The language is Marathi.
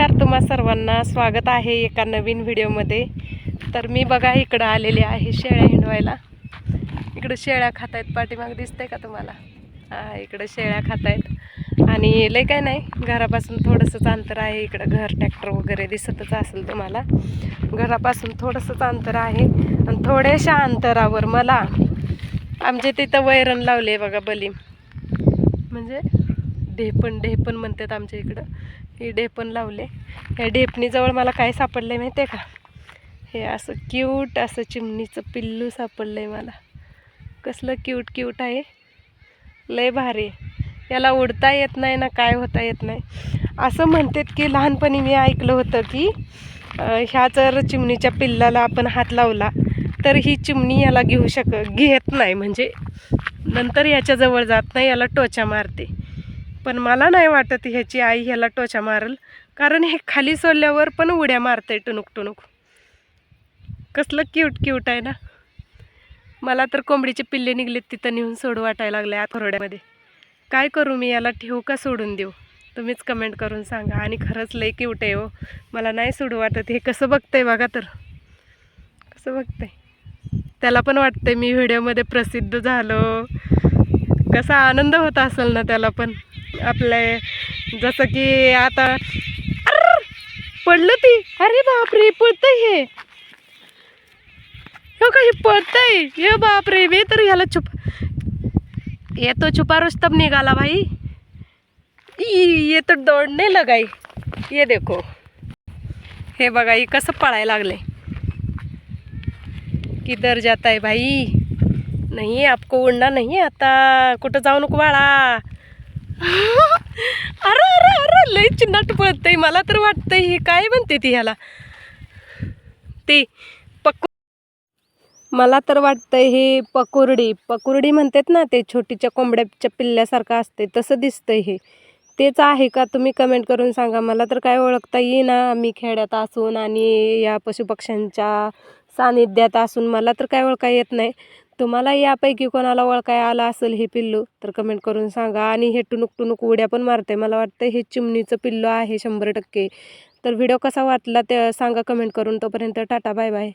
नमस्कार तुम्हा सर्वांना, स्वागत आहे एका नवीन व्हिडिओमध्ये। तर मी बघा इकडं आलेली आहे शेळ्या हिंडवायला। इकडं शेळ्या खात आहेत, पाठीमाग दिसतंय का तुम्हाला? इकडं शेळ्या खात आहेत आणि लय काय नाही, घरापासून थोडंसंच अंतर आहे। इकडं घर, ट्रॅक्टर वगैरे दिसतच असेल तुम्हाला। घरापासून थोडंसंच अंतर आहे आणि थोड्याशा अंतरावर मला आमच्या तिथं वैरण लावले बघा, बलीम म्हणजे ढेपण म्हणतात आमच्या इकडं। हे ढेपण लावले। या ढेपणीजवळ मला काय सापडलंय माहिती आहे का? हे असं क्यूट असं चिमणीचं पिल्लू सापडलंय मला। कसलं क्यूट क्यूट आहे, लय भारी। याला उडता येत नाही ना, काय होता येत नाही। असं म्हणतात की लहानपणी मी ऐकलं होतं की ह्या जर चिमणीच्या पिल्लाला आपण हात लावला तर ही चिमणी याला घेत नाही, म्हणजे नंतर याच्याजवळ जात नाही, याला टोचा मारते। पण मला नाही वाटत ह्याची आई ह्याला टोचा मारल, कारण हे खाली सोडल्यावर पण उड्या मारते टुनुक टुनुक। कसलं क्यूट क्यूट आहे ना। मला तर कोंबडीचे पिल्ले निघलेत तिथं नेऊन सोडू वाटायला लागले आथरोड्यामध्ये। काय करू मी, याला ठेवू का सोडून देऊ? तुम्हीच कमेंट करून सांगा। आणि खरंच लय क्यूट आहे हो, मला नाही सोडू वाटत। हे कसं बघतंय बघा, तर कसं बघतंय, त्याला पण वाटतंय मी व्हिडिओमध्ये प्रसिद्ध झालो। कसा आनंद होत असेल ना त्याला पण। आपले जसं की आता पडलं ती, अरे बापरे पळतंय हे, हो काही पळतंय, हे बापरे। मी तर ह्याला ये तो छुपा रुस्तम निघाला भाई, ये तो दौड़ने लगाई। ये देखो, हे बघा ही कसं पळायला लागले। किधर जाता है भाई, नहीं आपको उड़ना नहीं आता, कुठं जाऊ नको बाळा। अरे अरे अरे लय चिन्नाट पळतंय। मला तर वाटतंय हे काय म्हणते ती ह्याला, ते मला तर वाटतंय हे पकुर्डी म्हणतात ना, ते छोटीच्या कोंबड्याच्या पिल्ल्यासारखं असते तसं दिसतंय हे। तेच आहे का, तुम्ही कमेंट करून सांगा। मला तर काय ओळखता येईना, मी खेड्यात असून आणि या पशुपक्ष्यांच्या सानिध्यात असून मला तर काय ओळखा येत नाही। तुम्हाला यापैकी कोणाला ओळखाय आला असेल हे पिल्लू तर कमेंट करून सांगा। आणि हे टुनुक टुनुक उड्या पण मारते, मला वाटतं हे चिमणीचं पिल्लू आहे 100%। तर व्हिडिओ कसा वाटला ते सांगा कमेंट करून। तोपर्यंत टाटा बाय बाय।